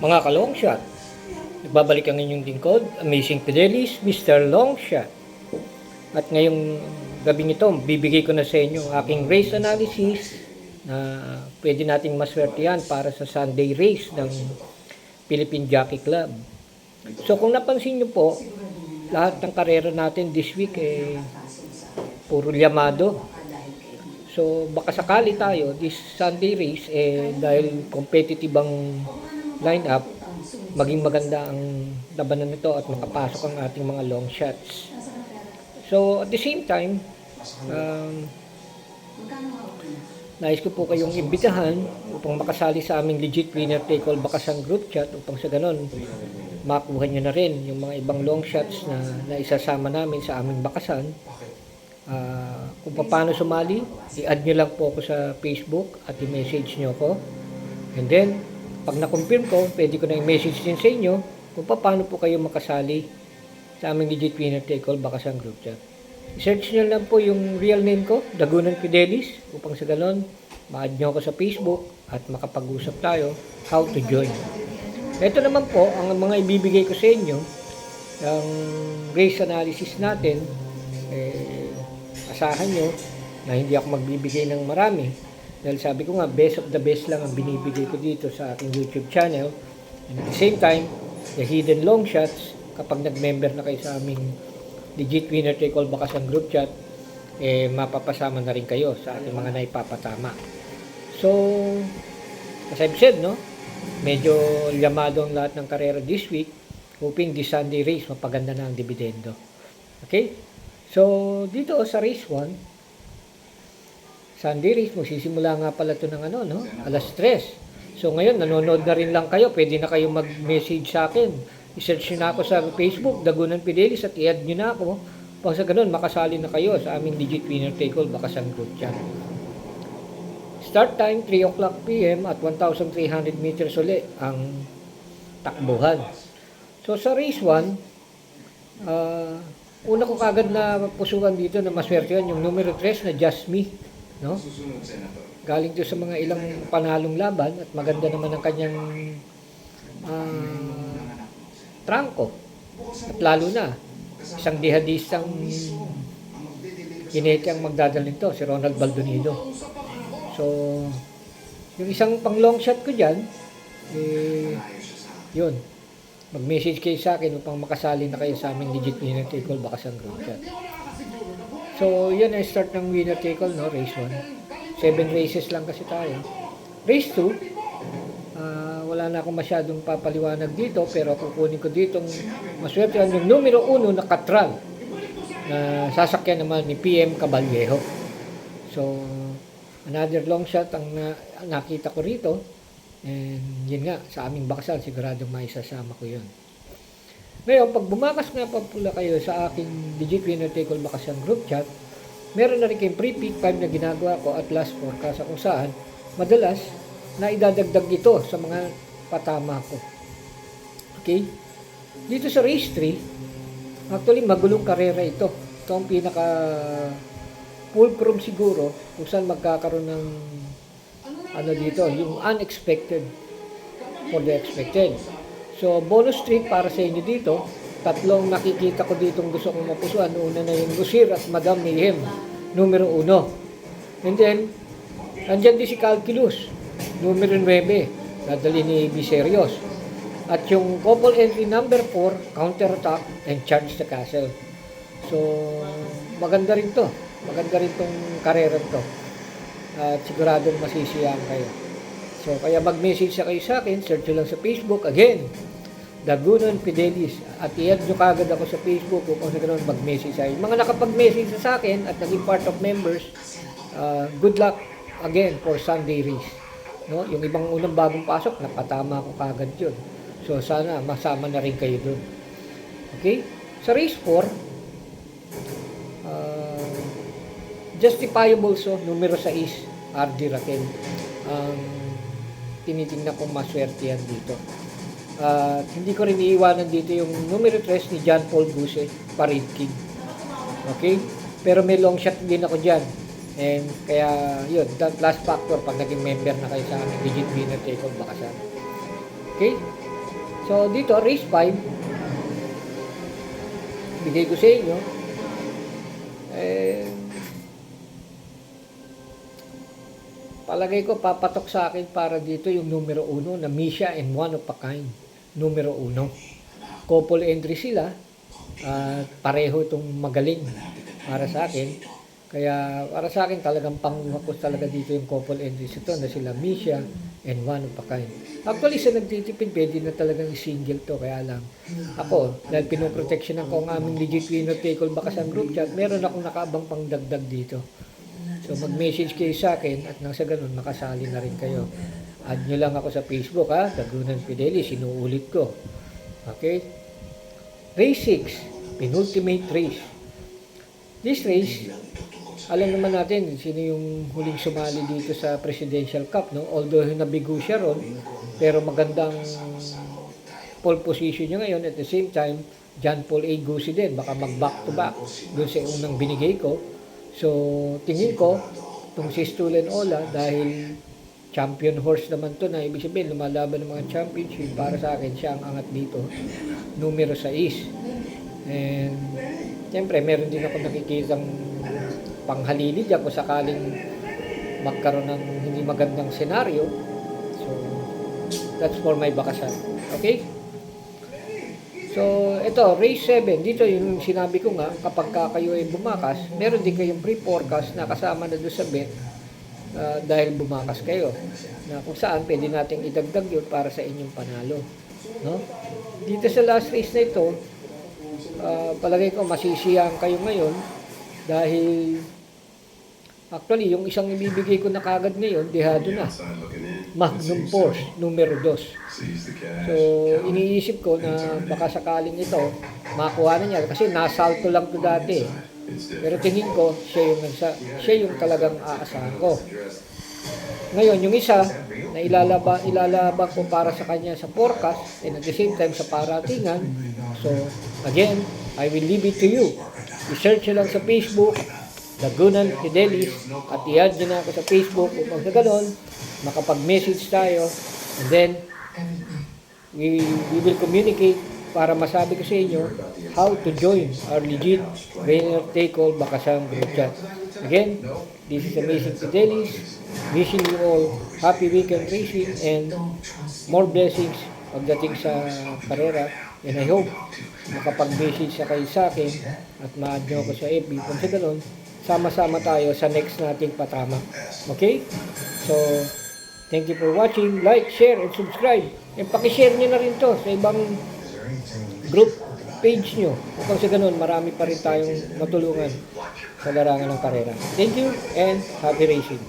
Mga ka-longshot, nagbabalik ang inyong lingkod, Amazing Fidelis, Mr. Longshot. At ngayong gabing ito, bibigay ko na sa inyo ang aking race analysis na pwede nating maswertihan para sa Sunday race ng Philippine Jockey Club. So kung napansin nyo po, lahat ng karera natin this week puro llamado. So baka sakali tayo this Sunday race dahil competitive ang lineup, maging maganda ang labanan nito at makapasok ang ating mga long shots. So at the same time, nais ko po kayong imbitahan upang makasali sa aming legit winner take all bakasan group chat upang sa ganon makuha nyo na rin yung mga ibang long shots na naisasama namin sa aming bakasan. Kung paano sumali, i-add nyo lang po ako sa Facebook at i-message nyo ako. And then, pag na-confirm ko, pwede ko na i-message din sa inyo kung paano po kayo makasali sa aming legit winner take all bakasan group chat. I-search nyo lang po yung real name ko, Dagunan Fidelis, upang sa ganon, ma-add nyo ako sa Facebook at makapag-usap tayo how to join. Ito naman po, ang mga ibibigay ko sa inyo, ang race analysis natin, asahan nyo na hindi ako magbibigay ng marami. Dahil sabi ko nga, best of the best lang ang binibigay ko dito sa aking YouTube channel. And at the same time, the hidden long shots, kapag nag-member na kayo sa aming legit winner take all bakasan group chat, mapapasama na rin kayo sa ating mga naipapatama. So, as I've said, no, medyo llamado ang lahat ng karera this week, hoping this Sunday race mapaganda na ang dividendo. Okay? So, dito sa race 1, Sunday race, magsisimula nga pala ito ng alas 3. So, ngayon, nanonood na rin lang kayo. Pwede na kayo mag-message sa akin. I-search nyo na ako sa Facebook, Dagunan Fidelis, at i-add nyo na ako. Pag sa ganun, makasali na kayo sa aming legit winner take all bakasan group chat. Start time, 3 o'clock p.m. at 1,300 meters ulit ang takbuhan. So, sa race 1, una ko kagad na pusukan dito na maswertehan yung numero 3 na Just Me, no? Galing to sa mga ilang panalong laban at maganda naman ang kanyang trangko. At lalo na isang dihadistang kinete ang magdadala nito, si Ronald Baldonido. So, yung isang pang long shot ko dyan, yun, mag-message kayo sa akin upang makasali na kayo sa aming legit winner take all bakasan group chat. So, yan ay start ng winner take all, no? Race 1. 7 races lang kasi tayo. Race 2, wala na akong masyadong papaliwanag dito, pero kukunin ko ditong maswertehan yung numero 1 na Katral na sasakyan naman ni PM Caballejo. So, another long shot ang nakita ko rito. And yun nga, sa aming bakasan, siguradong maisasama ko yun. Ngayon, pag bumakas nga pa pula kayo sa aking legit winner take all bakasan group chat, meron na rin kayong pre-pick 5 na ginagawa ko at last forecast kung saan, madalas, na idadagdag ito sa mga patama ko. Okay? Dito sa race 3, actually, magulong karera ito. Ito ang pinaka fulcrum siguro kung saan magkakaroon ng dito, yung unexpected for the expected. So, bonus trick para sa inyo dito, tatlong nakikita ko ditong gusto kong mapusuan. Una na yung Gusir at Madam Mayhem, numero 1. And then, andyan din si Calculus, numero 9, nadali ni Biserios. At yung couple entry number 4, Counter Attack and Charge the Castle. So, maganda rin to. Maganda rin tong karera to. At siguradong masisiyang kayo. So, kaya mag-message sa kayo sa akin, search nyo lang sa Facebook. Again, Dagunan Fidelis. At i-add nyo kagad ako sa Facebook kung sa ganoon mag-message sa akin. Mga nakapag-message sa akin at naging part of members, good luck again for Sunday race. No? Yung ibang unang bagong pasok, napatama ko kagad yun. So, sana masama na rin kayo dun. Okay? Sa race 4, Justifiable, so numero 6, RD Raquel ang tinitingnan kong maswertehan dito. Hindi ko rin iiwanan dito yung numero 3 ni John Paul Buse, Parid King. Okay? Pero may long shot din ako dyan. And kaya yun, that last factor pag naging member na kayo sa aming legit winner take all bakasan. Okay? So, dito, race 5, bigay ko sa inyo. Palagay ko, papatok sa akin para dito yung numero 1 na Misha and One of a Kind. Numero 1. Couple entry sila. At pareho itong magaling para sa akin. Kaya para sa akin talagang panguha ko talaga dito yung couple entries ito na sila Misha and One of a Kind. Actually sa nagtitipid pwede na talagang single to, kaya lang ako dahil pinoproteksyonan ko ang aming legit winner take all bakasan group chat, meron akong nakaabang pang dagdag dito. So mag-message kayo sa akin at nang sa ganun makasali na rin kayo. Add nyo lang ako sa Facebook ha, Dagunan Fidelis, sinuulit ko. Okay? Race 6, penultimate race. This race, alam naman natin sino yung huling sumali dito sa Presidential Cup, no? Although nabigo siya ron, pero magandang pole position niya ngayon. At the same time, John Paul A. Gussie din, baka mag-back to back doon sa unang binigay ko. So, tingin ko, itong si Stolen Ola, dahil champion horse naman to na ibig sabihin, lumalaban ng mga championship, para sa akin, siya ang angat dito. Numero 6. And, siyempre, meron din ako nakikitang panghalili dyan kung sakaling magkaroon ng hindi magandang senaryo. So, that's for my bakasan. Okay? So, ito, race 7. Dito yung sinabi ko nga, kapag kayo ay bumakas, meron din kayong pre-forecast na kasama na doon sa bet dahil bumakas kayo. Na kung saan, pwede nating idagdag yun para sa inyong panalo. No? Dito sa last race na ito, palagay ko masisiyang kayo ngayon dahil actually, yung isang ibibigay ko na kagad ngayon, dehado na. Magnum Force, numero 2. So, iniisip ko na baka sakaling ito, makuha na niya. Kasi nasalto lang to dati. Pero tingin ko, siya yung talagang aasahan ko. Ngayon, yung isa, na ilalaban ko para sa kanya sa forecast, and at the same time sa paratingan. So, again, I will leave it to you. I-search nyo lang sa Facebook, Dagunan Fidelis, at i-add nyo na ako sa Facebook upang sa ganon, makapag-message tayo, and then we will communicate para masabi ko sa inyo how to join our legit winner take all bakasan group chat. Again, this is Amazing Fidelis, wishing you all happy weekend racing and more blessings pagdating sa karera, and I hope makapag-message sa kayo sa akin at ma-add nyo ako sa FB kung sa ganon, sama-sama tayo sa next nating patama. Okay? So, thank you for watching. Like, share, and subscribe. And pakishare nyo na rin to sa ibang group page nyo. Upang sa ganun, marami pa rin tayong matulungan sa larangan ng karera. Thank you and happy racing.